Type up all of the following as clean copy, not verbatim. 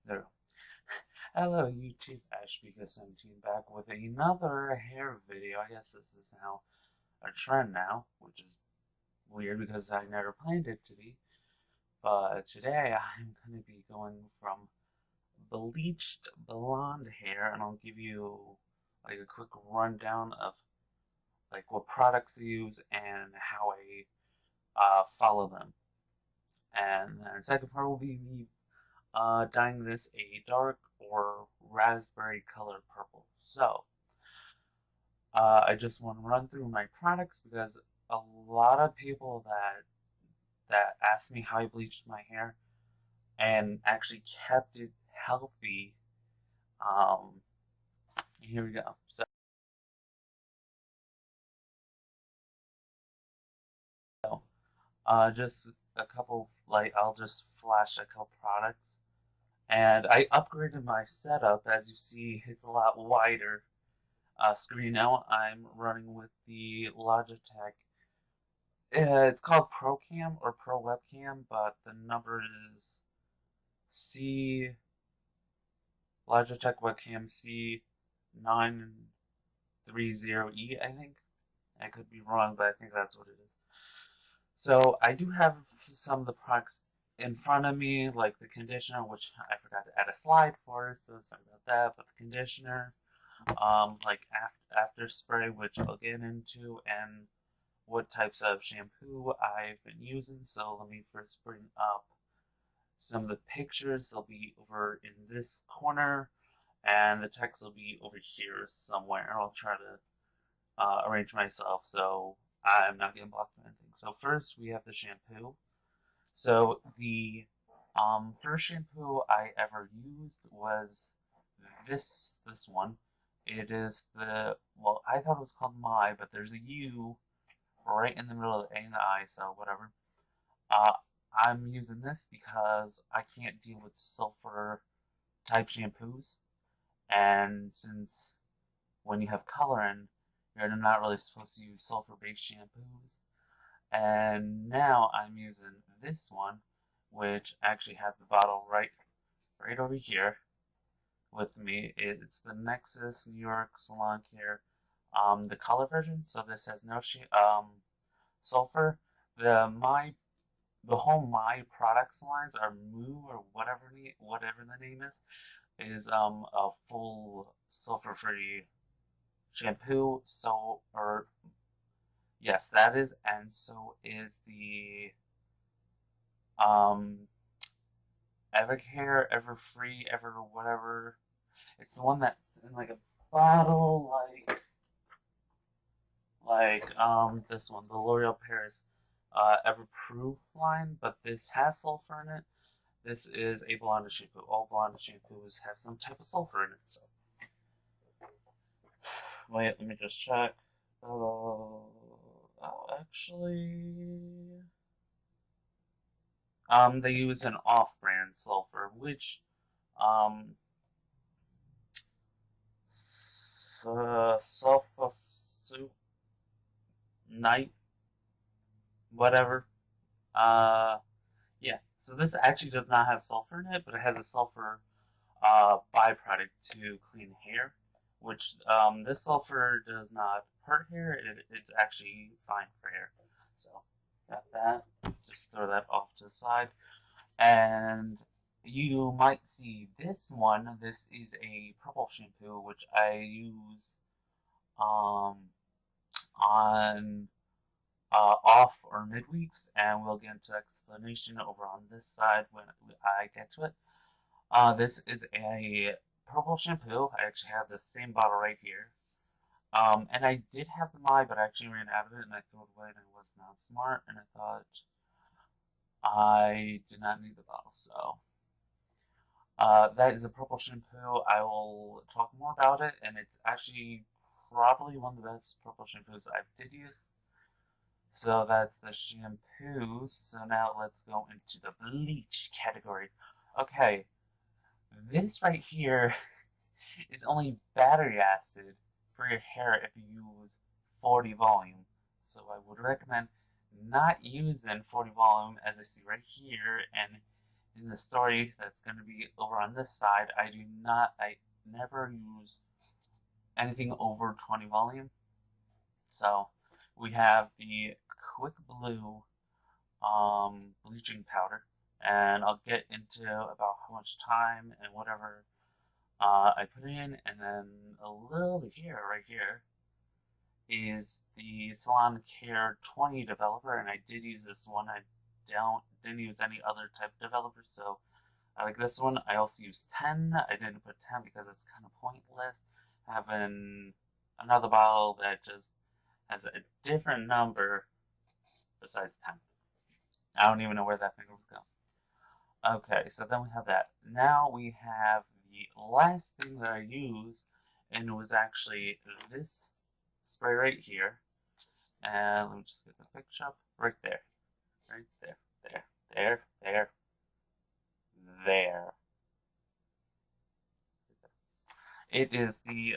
There. Hello YouTube, Ashbika17 back with another hair video. I guess this is now a trend now, which is weird because I never planned it to be. But today I'm going to be going from bleached blonde hair, and I'll give you like a quick rundown of like what products I use and how I follow them. And then the second part will be me dyeing this a dark or raspberry colored purple. So, I just want to run through my products because a lot of people that asked me how I bleached my hair and actually kept it healthy. Um, Here we go. So, just a couple, like, I'll just flash a couple products. And I upgraded my setup. As you see, it's a lot wider screen now. I'm running with the Logitech. It's called ProCam or Pro Webcam, but the number is C Logitech Webcam C930E, I think. I could be wrong, but I think that's what it is. So I do have some of the products in front of me, like the conditioner, which I forgot to add a slide for, so sorry about that. But the conditioner, like after spray, which I'll get into, and what types of shampoo I've been using. So let me first bring up some of the pictures. They'll be over in this corner, and the text will be over here somewhere. I'll try to arrange myself so I'm not getting blocked by anything. So first we have the shampoo. So the first shampoo I ever used was this one. It is the, well, I thought it was called My, but there's a U right in the middle of the A and the I, so whatever. Uh, I'm using this because I can't deal with sulfur type shampoos, and since when you have color in, you're not really supposed to use sulfur based shampoos. And now I'm using this one, which actually have the bottle right over here with me. It's the Nexus New York Salon Care, the color version. So this has no sulfur. The whole My products lines are Moo or whatever the name is a full sulfur free shampoo. So, or yes, that is, and so is the um Evercare, Everfree, Ever whatever. It's the one that's in like a bottle, this one, the L'Oreal Paris Everproof line, but this has sulfur in it. This is a blonde shampoo. All blonde shampoos have some type of sulfur in it. So wait, let me just check. Actually, they use an off-brand sulfur, which um, sulfur soup night, whatever. Yeah. So this actually does not have sulfur in it, but it has a sulfur byproduct to clean hair, which this sulfur does not hurt hair. It's actually fine for hair. So got that. Just throw that off to the side. And you might see this one. This is a purple shampoo, which I use um, on off or midweeks, and we'll get into explanation over on this side when I get to it. This is a purple shampoo. I actually have the same bottle right here. And I did have the My, but I actually ran out of it and I threw it away and I was not smart and I thought I did not need the bottle. So that is a purple shampoo. I will talk more about it, and it's actually probably one of the best purple shampoos I did use. So that's the shampoos. So now let's go into the bleach category. Okay, this right here is only battery acid for your hair if you use 40 volume. So I would recommend not using 40 volume, as I see right here, and in the story that's going to be over on this side, I never use anything over 20 volume. So we have the Quick Blue bleaching powder, and I'll get into about how much time and whatever I put in, and then a little over here, right here, is the Salon Care 20 developer, and I did use this one. I didn't use any other type of developer, so I like this one. I also used 10. I didn't put 10 because it's kind of pointless having another bottle that just has a different number besides 10. I don't even know where that finger was going. Okay, so then we have that. Now we have the last thing that I used, and it was actually this spray right here. And let me just get the picture up. Right there. Right there. There. It is the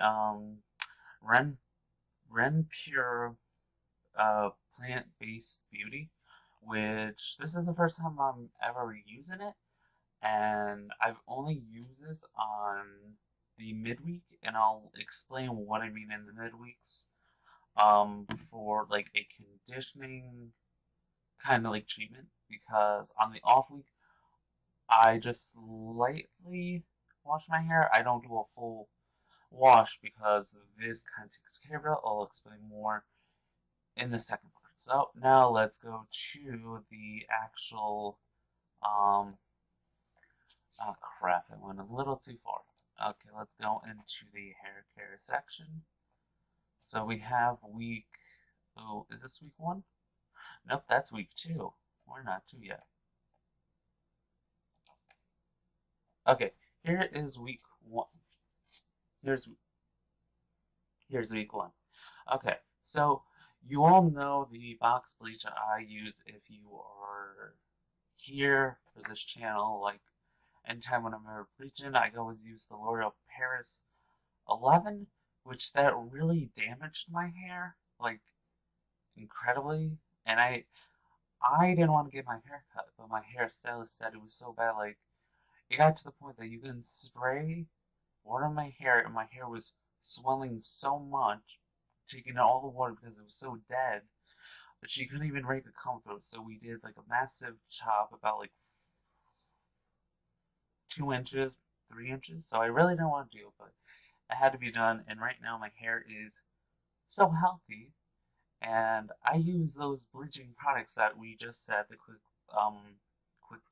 Ren Pure plant-based beauty, which this is the first time I'm ever using it, and I've only used this on the midweek, and I'll explain what I mean in the midweeks. For like a conditioning kind of like treatment, because on the off week I just slightly wash my hair. I don't do a full wash because this kind of takes care of it. I'll explain more in the second part. So now let's go to the actual oh crap, I went a little too far. Okay, let's go into the hair care section. So we have week, oh, is this week 1? Nope, that's week 2. We're not 2 yet. Okay, here is week 1. Here's week 1. Okay, so you all know the box bleach I use if you are here for this channel. Like, anytime when I'm ever bleaching, I always use the L'Oreal Paris 11, which that really damaged my hair, like, incredibly. And I didn't want to get my hair cut, but my hairstylist said it was so bad, like, it got to the point that you can spray water on my hair, and my hair was swelling so much, taking out all the water because it was so dead, but she couldn't even rake a comb through it. So we did like a massive chop, about like 2 inches, 3 inches. So I really didn't want to do it, but it had to be done. And right now my hair is so healthy, and I use those bleaching products that we just said, the Quick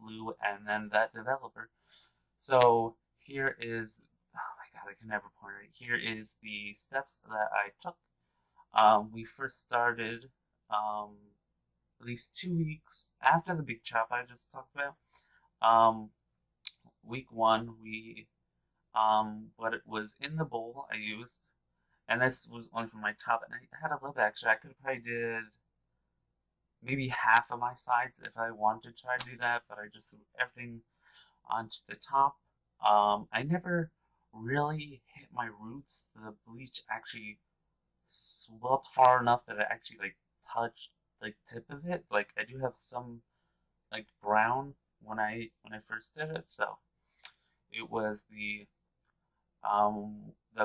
Blue and then that developer. So here is, oh my god, I can never point it. Here is the steps that I took. We first started at least 2 weeks after the big chop I just talked about. Week 1, we what it was in the bowl I used, and this was only for my top, and I had a little bit extra. I could have probably did maybe half of my sides if I wanted to try to do that, but I just threw everything onto the top. I never really hit my roots. The bleach actually swelled far enough that it actually like touched the tip of it. Like, I do have some like brown when I first did it. So it was the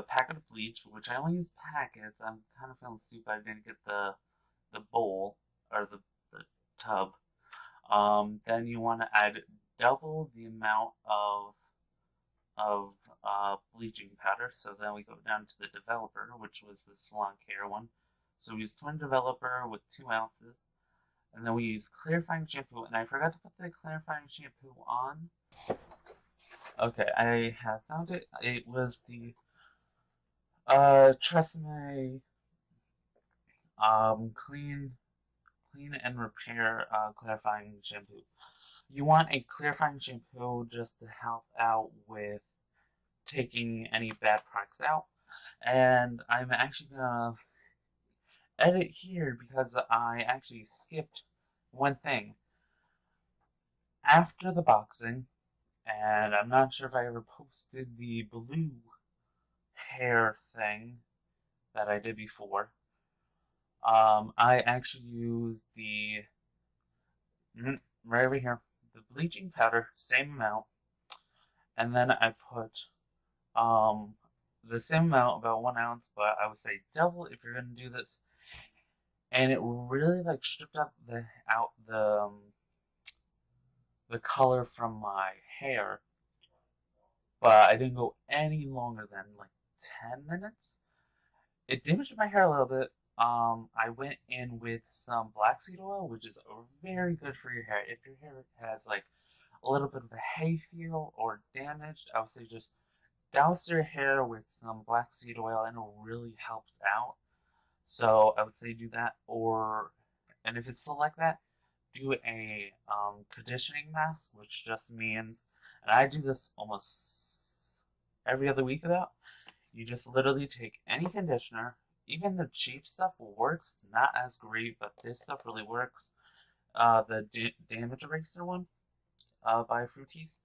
packet of bleach, which I only use packets. I'm kind of feeling stupid I didn't get the bowl or the tub. Then you want to add double the amount of bleaching powder. So then we go down to the developer, which was the Salon Care one. So we use 20 developer with 2 ounces. And then we use clarifying shampoo, and I forgot to put the clarifying shampoo on. Okay, I have found it. It was the Tresemme clean and repair clarifying shampoo. You want a clarifying shampoo just to help out with taking any bad products out. And I'm actually gonna edit here because I actually skipped one thing. After the boxing, and I'm not sure if I ever posted the blue hair thing that I did before, I actually used the, right over here, the bleaching powder, same amount, and then I put um, the same amount, about 1 ounce, but I would say double if you're gonna do this. And it really like stripped out the color from my hair, but I didn't go any longer than like 10 minutes. It damaged my hair a little bit. I went in with some black seed oil, which is very good for your hair. If your hair has like a little bit of a hay feel or damaged, I would say just douse your hair with some black seed oil and it really helps out. So I would say do that, and if it's still like that, do a conditioning mask, which just means, and I do this almost every other week about, you just literally take any conditioner, even the cheap stuff works, not as great, but this stuff really works. The damage eraser one by Fruities.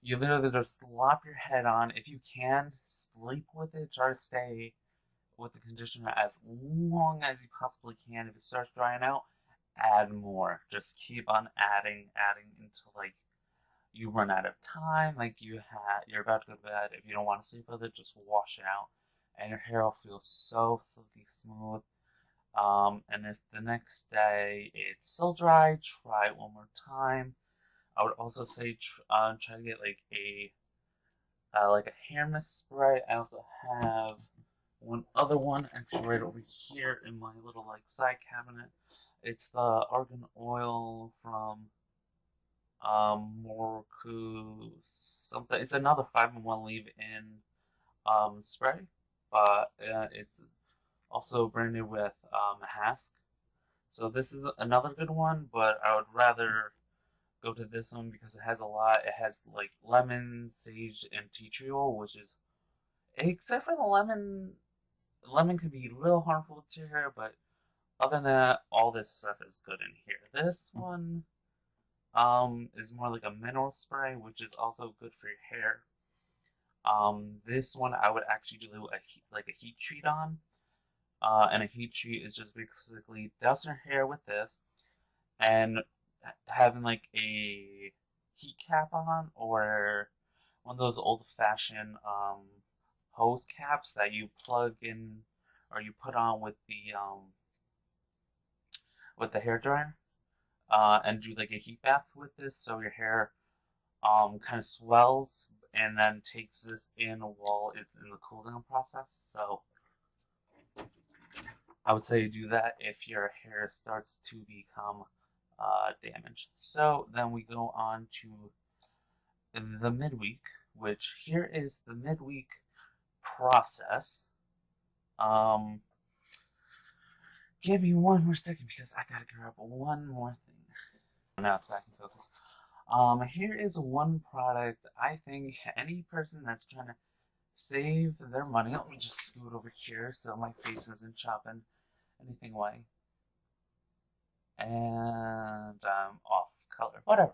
You literally just slop your head on. If you can, sleep with it. Try to stay with the conditioner as long as you possibly can. If it starts drying out, add more. Just keep on adding until like you run out of time. Like you're about to go to bed. If you don't want to sleep with it, just wash it out, and your hair will feel so silky smooth. And if the next day it's still dry, try it one more time. I would also say try to get like a hair mist spray. I also have one other one actually right over here in my little like side cabinet. It's the argan oil from Morocco something. It's another 5-in-1 leave-in spray, but it's also branded with Hask. So this is another good one, but I would rather go to this one because it has a lot. It has like lemon, sage, and tea tree oil, which is, except for the lemon. Lemon can be a little harmful to your hair, but other than that, all this stuff is good in here. This one is more like a mineral spray, which is also good for your hair. This one I would actually do like a heat treat on. And a heat treat is just basically dousing your hair with this and having like a heat cap on, or one of those old-fashioned hose caps that you plug in or you put on with the hair dryer, and do like a heat bath with this, so your hair kind of swells and then takes this in while it's in the cooling process. So I would say do that if your hair starts to become damaged. So then we go on to the midweek, which here is the midweek process. Give me one more second because I gotta grab one more thing. Now it's back in focus. Here is one product I think any person that's trying to save their money. Let me just scoot over here so my face isn't chopping anything away. And I'm off color. Whatever.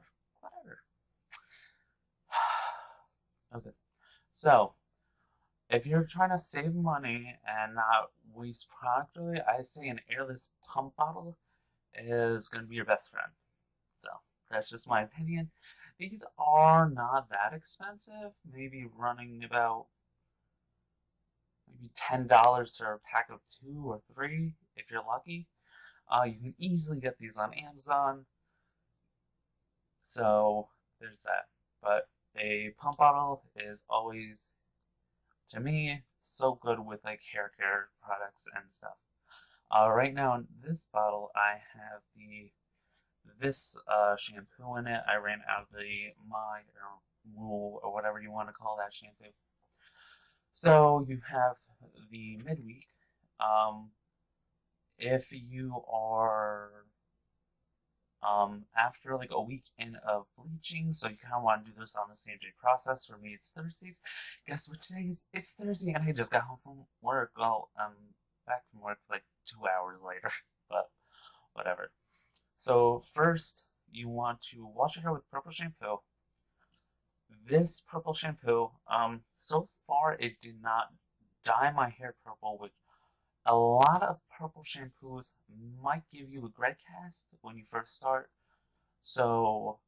Okay. So, if you're trying to save money and not waste product, really, I say an airless pump bottle is going to be your best friend. So, that's just my opinion. These are not that expensive, maybe running about maybe $10 for a pack of 2 or 3 if you're lucky. You can easily get these on Amazon. So, there's that. But a pump bottle is always, to me, so good with like hair care products and stuff. Right now in this bottle, I have this shampoo in it. I ran out of the My Rule or whatever you want to call that shampoo. So you have the midweek. If you are after like a week in of bleaching, so you kind of want to do this on the same day process. For me, it's Thursdays. Guess what today is? It's Thursday, and I just got home from work. Well, I'm back from work like 2 hours later, but whatever. So first, you want to wash your hair with purple shampoo. This purple shampoo, so far it did not dye my hair purple, which a lot of purple shampoos might give you a gray cast when you first start. So,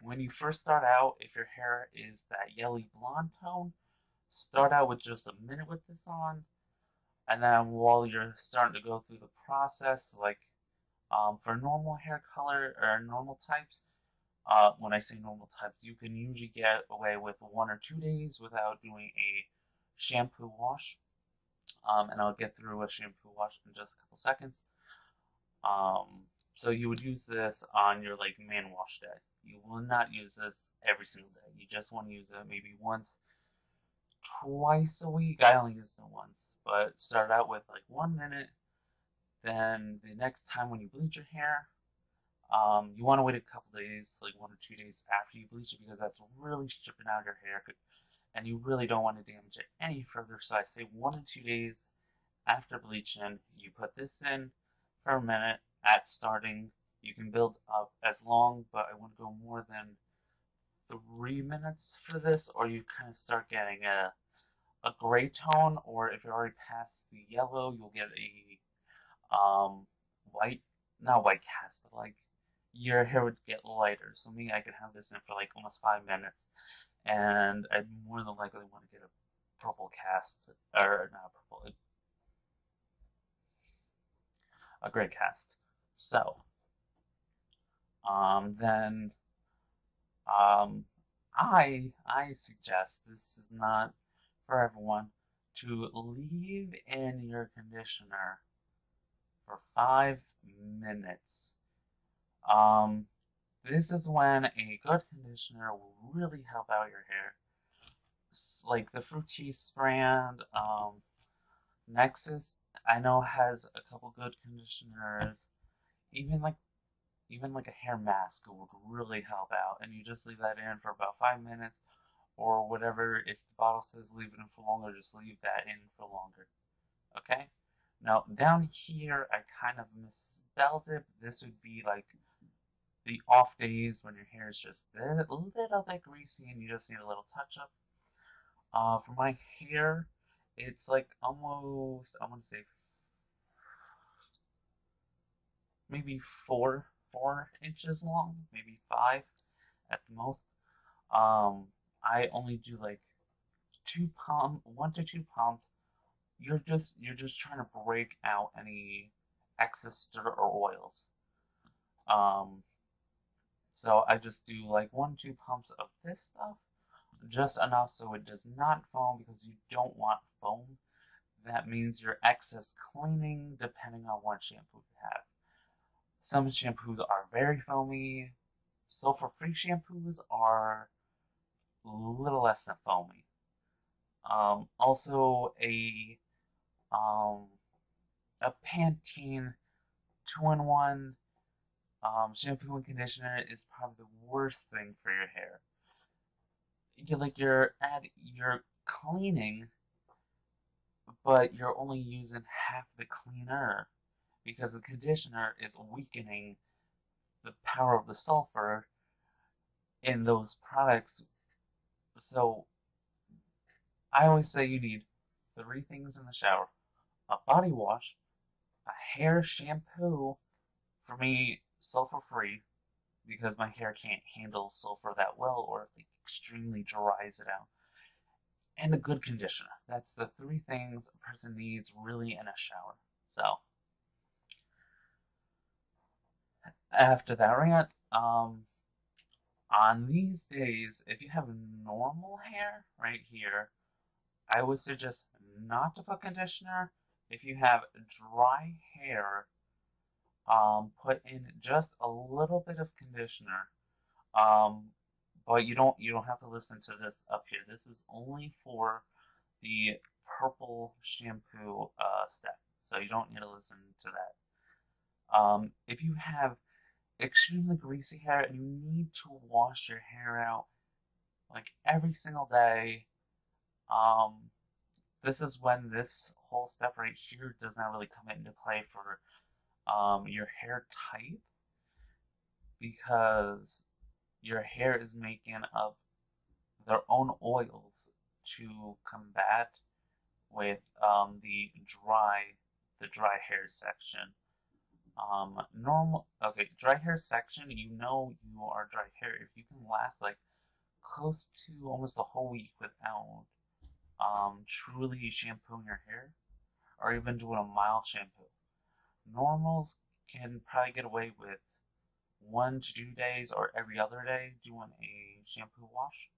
when you first start out, if your hair is that yellowy blonde tone, start out with just a minute with this on, and then while you're starting to go through the process, like for normal hair color or normal types, when I say normal types, you can usually get away with 1 or 2 days without doing a shampoo wash. And I'll get through a shampoo wash in just a couple seconds. So you would use this on your like man wash day. You will not use this every single day. You just want to use it maybe once, twice a week. I only used it once, but start out with like 1 minute. Then the next time when you bleach your hair, you want to wait a couple days, like 1 or 2 days after you bleach it, because that's really stripping out your hair, and you really don't want to damage it any further. So I say 1 or 2 days after bleaching, you put this in for a minute at starting. You can build up as long, but I wouldn't go more than 3 minutes for this, or you kind of start getting a gray tone, or if you're already past the yellow, you'll get a white, not white cast, but like your hair would get lighter. So me, I could have this in for like almost 5 minutes, and I'd more than likely want to get a purple cast, or not purple, a gray cast. So, then um, I suggest, this is not for everyone, to leave in your conditioner for 5 minutes. Um, this is when a good conditioner will really help out your hair. Like the Fructis brand, Nexus, I know has a couple good conditioners. Even like even like a hair mask would really help out, and you just leave that in for about 5 minutes, or whatever. If the bottle says leave it in for longer, just leave that in for longer. Okay. Now down here, I kind of misspelled it. This would be like the off days when your hair is just a little bit greasy and you just need a little touch up. For my hair, it's like almost, I want to say maybe four inches long, maybe 5 at the most. I only do like 1 to 2 pumps. You're just trying to break out any excess dirt or oils. Um, so I just do like 1 or 2 pumps of this stuff, just enough so it does not foam, because you don't want foam. That means your excess cleaning, depending on what shampoo you have. Some shampoos are very foamy. Sulfur-free shampoos are a little less than foamy. Also, um, a Pantene 2-in-1 shampoo and conditioner is probably the worst thing for your hair. You're cleaning, but you're only using half the cleaner, because the conditioner is weakening the power of the sulfur in those products. So I always say you need 3 things in the shower: a body wash, a hair shampoo, for me, sulfur free, because my hair can't handle sulfur that well, or it extremely dries it out, and a good conditioner. That's the 3 things a person needs really in a shower. So, after that rant, on these days, if you have normal hair right here, I would suggest not to put conditioner. If you have dry hair, put in just a little bit of conditioner. Um, but you don't have to listen to this up here. This is only for the purple shampoo step, so you don't need to listen to that. If you have extremely greasy hair and you need to wash your hair out like every single day, um, this is when this whole step right here does not really come into play for your hair type, because your hair is making up their own oils to combat with the dry hair section. Dry hair section, you know you are dry hair if you can last like close to almost a whole week without truly shampooing your hair or even doing a mild shampoo. Normals can probably get away with 1 to 2 days or every other day doing a shampoo wash.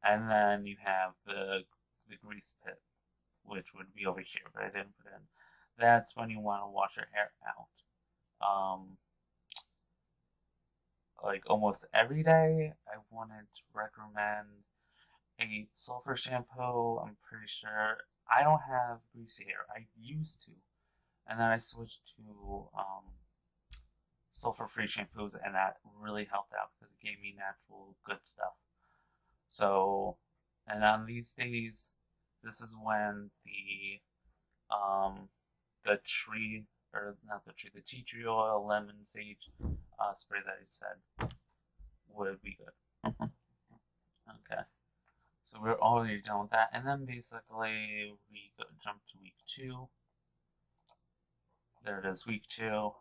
And then you have the grease pit, which would be over here, but I didn't put it in. That's when you want to wash your hair out. Like almost every day, I wanted to recommend a sulfur shampoo. I'm pretty sure I don't have greasy hair. I used to, and then I switched to sulfur-free shampoos, and that really helped out because it gave me natural good stuff. So, and on these days, this is when the tree, or not the tree, the tea tree oil, lemon, sage spray that I said would be good. Okay, so we're already done with that, and then basically we jump to week 2. There it is, week 2.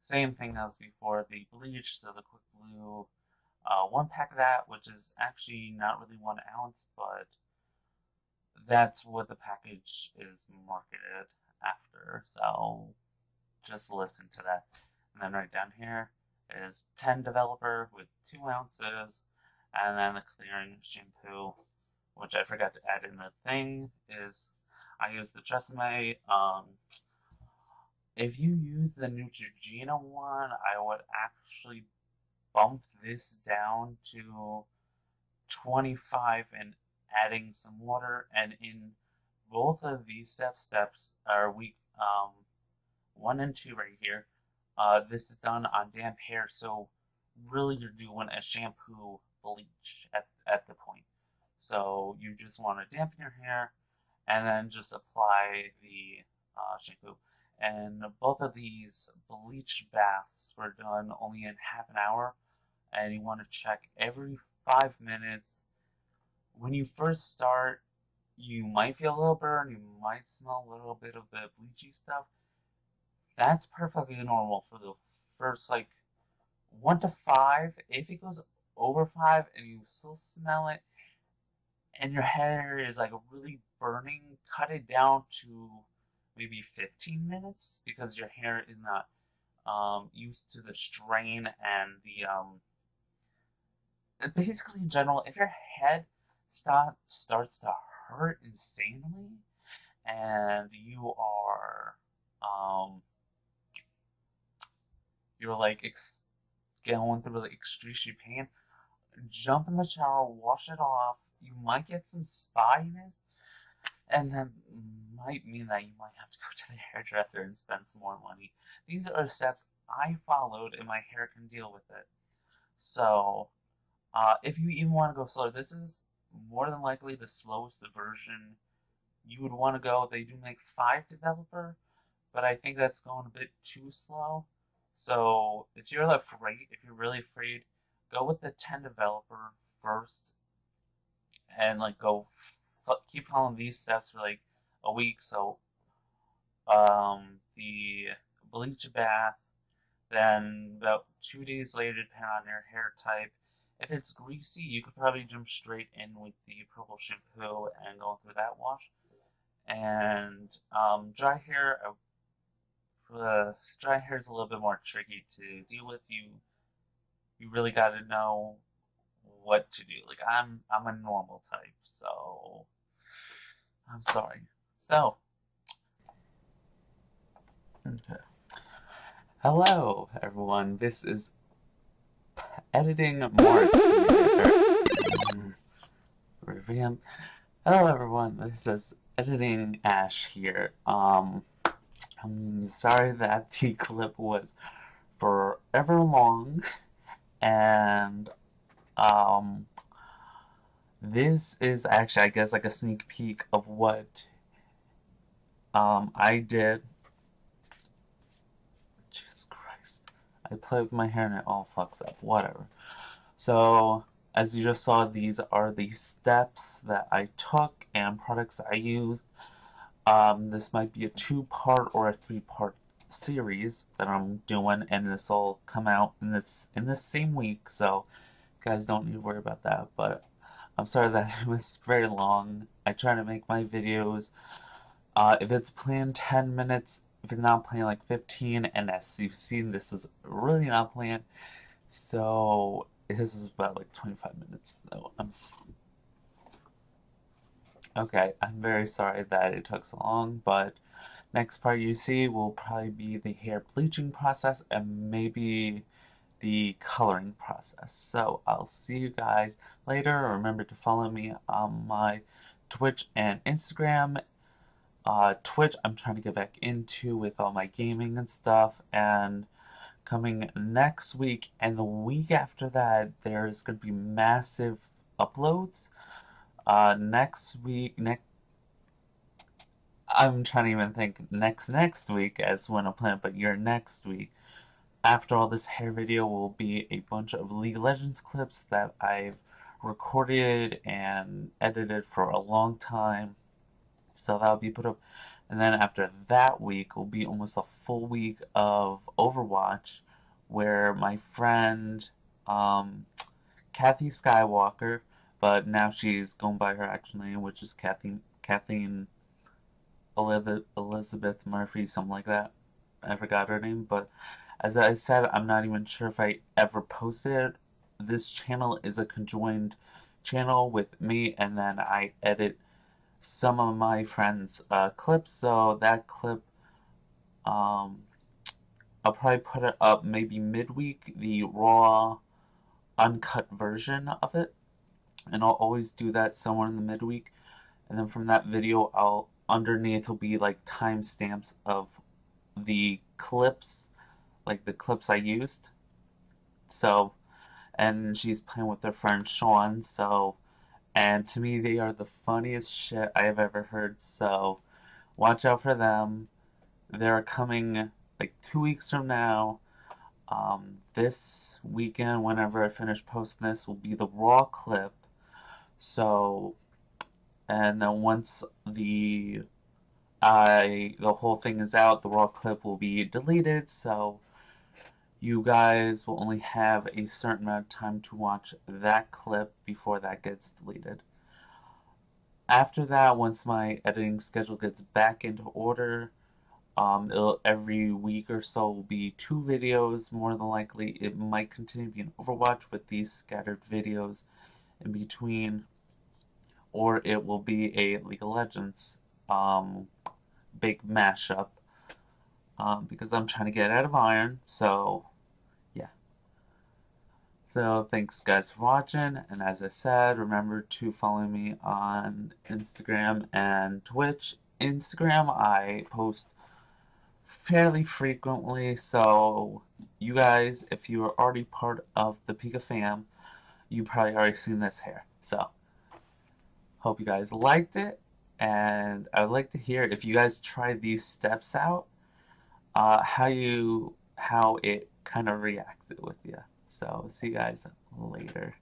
Same thing as before, the bleach, so the quick blue. 1 pack of that, which is actually not really 1 ounce, but that's what the package is marketed after, so just listen to that. And then right down here is 10 developer with 2 ounces, and then the clearing shampoo, which I forgot to add in the thing, is I use the Tresemme. If you use the Neutrogena one, I would actually bump this down to 25 and adding some water. And in both of these steps are week 1 and 2 right here. This is done on damp hair, so really you're doing a shampoo bleach at the point. So you just want to dampen your hair and then just apply the shampoo. And both of these bleach baths were done only in half an hour, and you want to check every 5 minutes. When you first start, you might feel a little burn, you might smell a little bit of the bleachy stuff. That's perfectly normal for the first like 1 to 5. If it goes over 5 and you still smell it and your hair is like really burning, cut it down to maybe 15 minutes because your hair is not used to the strain and the basically in general, if your head starts to hurt insanely and you are you're like going through like extreme pain, jump in the shower, wash it off. You might get some spottiness, and that might mean that you might have to go to the hairdresser and spend some more money. These are steps I followed, and my hair can deal with it. So, if you even want to go slower, this is more than likely the slowest version you would want to go. They do make 5 developer, but I think that's going a bit too slow. So, if you're really afraid, go with the 10 developer first, and like keep following these steps for like a week. So, the bleach bath, then about 2 days later, depending on your hair type. If it's greasy, you could probably jump straight in with the purple shampoo and go through that wash. And dry hair, dry hair is a little bit more tricky to deal with. You really got to know what to do. Like I'm a normal type, so I'm sorry. So, okay. Hello, everyone. This is editing Mark. Revamp. Hello, everyone. This is editing Ash here. I'm sorry that the clip was forever long, and this is actually, I guess, like a sneak peek of what I did. Jesus Christ. I play with my hair and it all fucks up. Whatever. So, as you just saw, these are the steps that I took and products that I used. This might be a 2-part or a 3-part series that I'm doing, and this will come out in this same week, so you guys don't need to worry about that. But I'm sorry that it was very long. I try to make my videos. If it's planned 10 minutes, if it's not planned like 15, and as you've seen, this was really not planned. So this is about like 25 minutes though. Okay, I'm very sorry that it took so long, but next part you see will probably be the hair bleaching process and maybe the coloring process. So I'll see you guys later. Remember to follow me on my Twitch and Instagram. Twitch I'm trying to get back into with all my gaming and stuff, and coming next week and the week after that there's going to be massive uploads. Next week, I'm trying to even think next week as when I plan, but your next week after all this hair video will be a bunch of League of Legends clips that I've recorded and edited for a long time. So that'll be put up. And then after that week will be almost a full week of Overwatch, where my friend Kathy Skywalker, but now she's going by her actual name, which is Kathleen Elizabeth Murphy, something like that. I forgot her name, but as I said, I'm not even sure if I ever posted it. This channel is a conjoined channel with me, and then I edit some of my friends' clips. So that clip, I'll probably put it up maybe midweek, the raw, uncut version of it, and I'll always do that somewhere in the midweek. And then from that video, underneath will be like timestamps of the clips, like the clips I used. So, and she's playing with her friend Sean, so, and to me they are the funniest shit I have ever heard, so watch out for them. They're coming like 2 weeks from now. This weekend, whenever I finish posting this, will be the raw clip. So, and then once the whole thing is out, the raw clip will be deleted, so you guys will only have a certain amount of time to watch that clip before that gets deleted. After that, once my editing schedule gets back into order, every week or so will be 2 videos, more than likely. It might continue to be an Overwatch with these scattered videos in between, or it will be a League of Legends big mashup, because I'm trying to get out of Iron, so yeah. So thanks guys for watching, and as I said, remember to follow me on Instagram and Twitch. Instagram I post fairly frequently, so you guys, if you are already part of the Pika fam, you probably already seen this hair. So hope you guys liked it, and I would like to hear if you guys try these steps out, how it kind of reacted with you. So see you guys later.